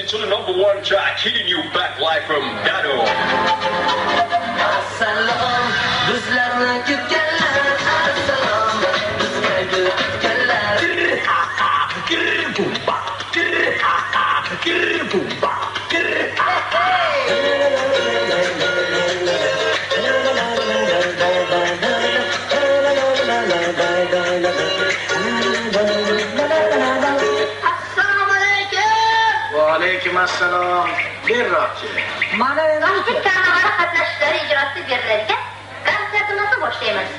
to the #1 track, hitting you back live from Dado. Assalom, bizlarni kutganlar, assalom, bizga kutganlar. Bumba, bumba, Aleyküm assalom. Berroqchi. Mana endi Toshkent karnavali qatnashchilari ijrosi beriladigan konsertimizni boshlaymiz.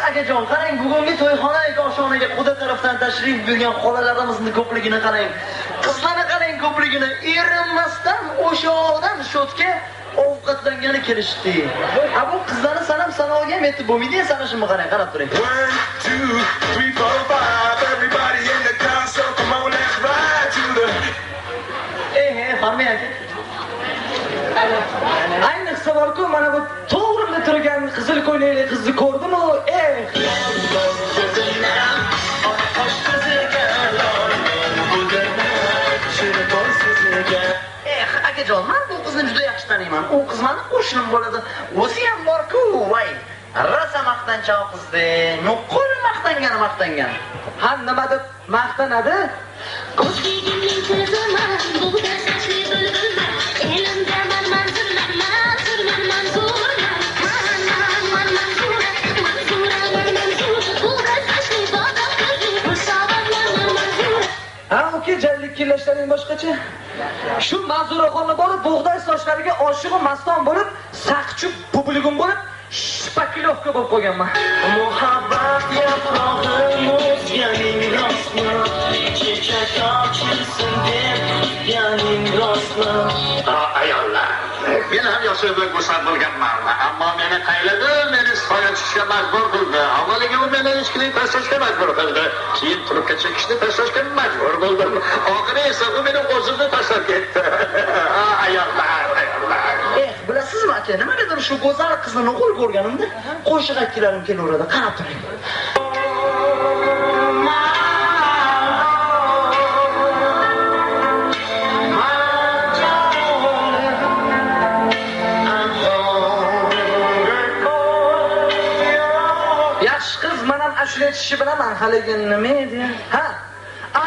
Akajon, qarang, bugungi to'yxona oshxonaga quda tarafdan tashrif buyurgan xolalarimizni ko'pligini qarang. Qizlarni qarang ko'pligini, erinmasdan o'sha odam shotga ovqatlangani kelishdi. Ha bu qizlarni sanab-sanoga yetib bo'lmaydi, sanashimni qarang, qarab turing. 1, 2, 3, 4, 5. Everybody in the concert, come on, let's ride to the. Farmay aka. Ayniqsa borku, mana bu to'g'rimda turgan qizil ko'ylakli qizni ko'rdim-u, akajon, men bu qizni juda yaxshi taniyman. U qiz meni qo'shnim bo'ladi. O'zi ham bor-ku, voy. Rosa maqtanchoq qizdi. Nuqul maqtangan. Ha, nima deb maqtanadi? Ko'zligimning ko'ziman, bug'da sochli bulbulman. Elimda manzurlar, manzurlar. Bug'da sochli bodoq ko'zli, musobaqlar manzur. Ha, uka, jallik kelishlarning boshqacha. Shu Manzuraxonni borib, bug'day sochlariga oshiq maston bo'lib, saqchib, publikum bo'lib, shpakilovka bo'lib qo'yganman. Muhabbat yaprog'i o'zganing rostmi? Chechak ochilsin deb yaning rostmi? Ayollar. Men ham yoshim bilan go'sal bo'lganman, ammo meni qayladi, meni soya chiqishga majbur qildi. Avvaliga u meni echkining tashlashga majbur qildi. Keyin trubka chekishni tashlashga majbur bo'ldim. Oxiri esa u meni o'zini tashlab ketdi. Ayollar. Bilasizmi aka, nimagadir shu go'zal qizni nuqul ko'rganimda qo'shiq aytganlarim kelaveradi. Qarab turing. Yaxshi qiz, men ham ashula aytishni bilaman, haligi nima edi? Ha.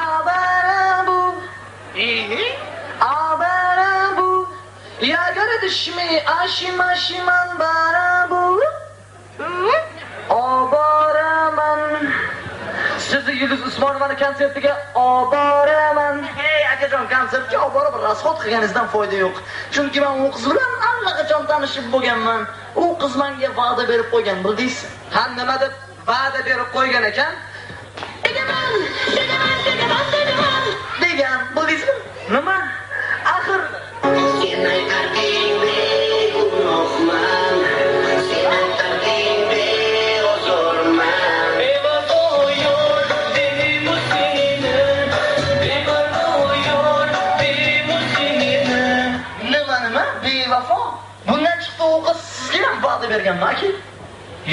Abarabu. Abarabu. Ya gardishmi ashimashiman barabu. Oboraman. Sizni Yulduz Usmonovani konsertiga oboraman. Hey akajon, konsertga oborib rasxot qilganingizdan foyda yo'q. Chunki men u qiz bilan allaqachon tanishib bo'lganman. U qiz menga va'da berib qo'ygan, bildingiz? Ha, nima deb va'da berib qo'ygan ekan? Degan, bildingizmi? Nima? Axir Senay qalbingda gunohman, senay qalbingda ozorman. Bevafoyor demusini, bevafoyor demusini. Nima? Bevafo? Bundan chiqdi u qiz sizga ham va'da berganmi aka?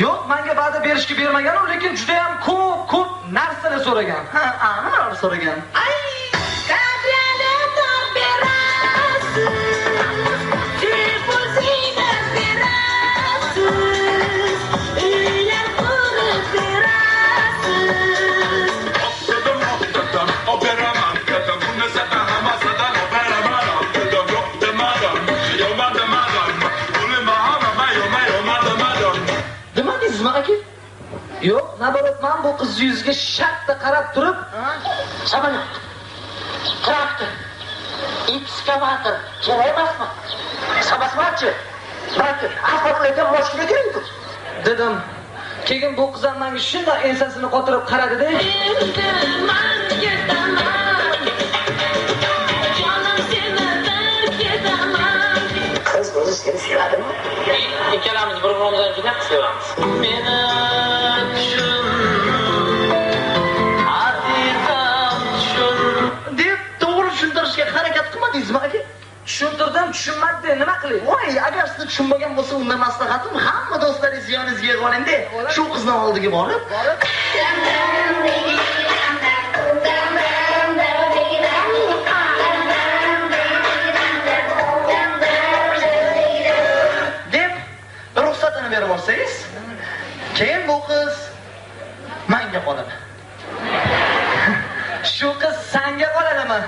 Yo'q, menga va'da berishga bermagan, lekin juda ham ko'p narsani so'ragan. Ha, nimalar so'ragan? Ay, qadriyada topberasiz. Yo'q, naborat men bu qiz yuziga shartta qarab turib, samolyot, traktor, ekskavator kerak emasmi? Sabasmachi, balki asfaltlangan mashina kerakmi? Dedim. Keyin bu qiz ham menga shunday ensasini qotirib qaradi-da. Qiz o'zi seni sevadimi? Ikkalamiz bir-birimizdan juda sevamiz. Meni tushun, azizam tushun deb harakat qilmadingizmi aka? Tushuntirdim, tushunmadi, nima qilay? Voy, agar siz tushunmagan bo'lsa, unda maslahatim hamma do'stlaringiz yoningizga yig'ib oling-da. Shu qizning oldiga borib, deb ruxsatini berib olsangiz, keyin bu qiz menga qoladi. Shu qiz senga qoladimi?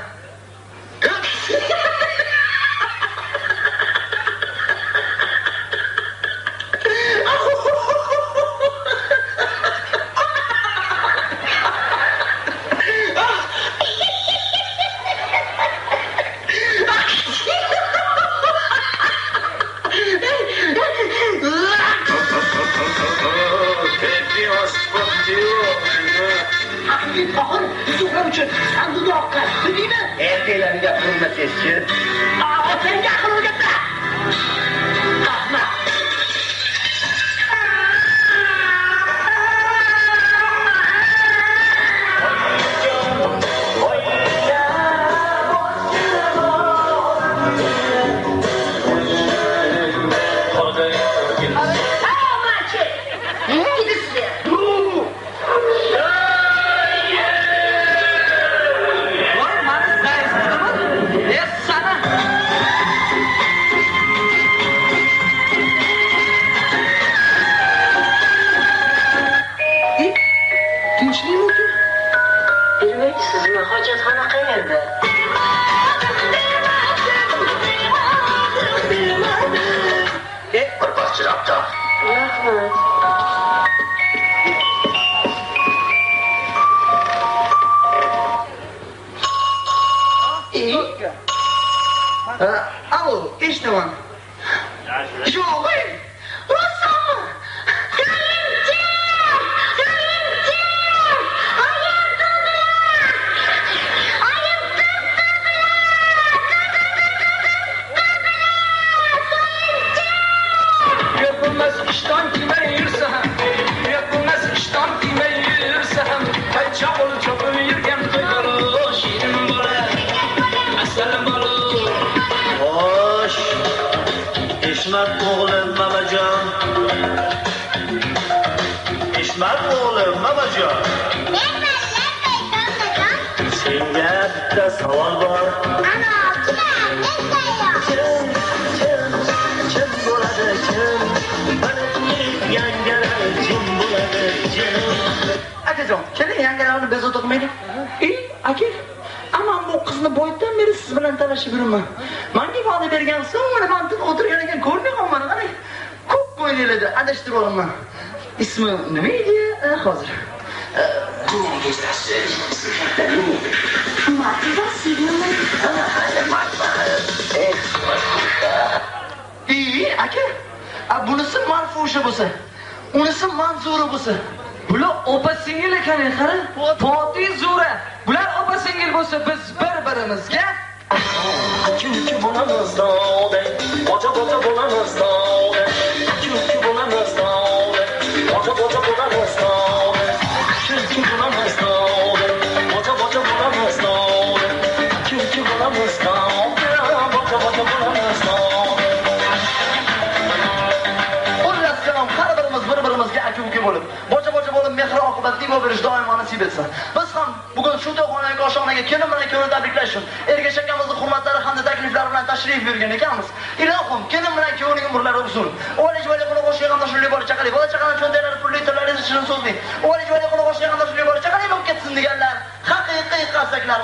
Oxir, suhra uchun sanduqqa, bilingmi? Erkaklarga gapirmasangizchi. Senga aql o'rgatdi. Sizni hojatxona qayerda? Bir parça yaptım. Rahmat. Alo, eshitaman. Yo'q, rostmi? İşten kime yürüsem, yapılmaz işten kime yürüsem, kayça ol çapı yürgen koygalı, şirin bola, aslan bola. Hoş, İsmet oğlum babacan. İsmet oğlum babacan. Senga bitta savol bor. Kim bo'ladi kim? Yangalar kim bo'ladi kim? Akajon, keling yangalarni bezovta qilmaylik. Aka, aman bu qizni boydan beri siz bilan talashib yuraman. Menga va'da bergan so'ng mana mantiq o'tirgan ekan, ko'rmay qolman. Qarang, ko'p bo'ylaydi, adashtirib olaman. Ismi nima edi? Hozir. Aka, bunisi Marfusha bo'lsa, unisi Manzura bo'lsa, Bular opa singil ekan, qara. Foti Zura. Bular opa singil bo'lsa, biz bir-birimizga Çünkü bulamaz dağda, boca boca bulamaz dağda. Çünkü bulamaz dağda, boca boca bulamaz dağda. Çünkü bulamaz dağda, boca boca bulamaz dağda. Çünkü bulamaz dağda, boca boca bulamaz dağda. xullas kalom, har birimiz bir-birimizga aka-uka bo'lib, bocha-bocha bo'lib mehr oqibatli bo'lish doimo nasib etsin. Biz ham bugun shu to'g'onagi oshxonaga kelin bilan kuyovni tabriklash uchun Ergash akamizning hurmatlari hamda takliflari bilan tashrif buyurgan ekanmiz. Ilohim, kelin bilan kuyovning umrlari uzun. O'g'il joyga qo'shgan qamda shunday bola chaqali, bola chaqaning cho'ntaklari pulli, tillari shirin so'zli. O'g'il joyga qo'shgan qamda shunday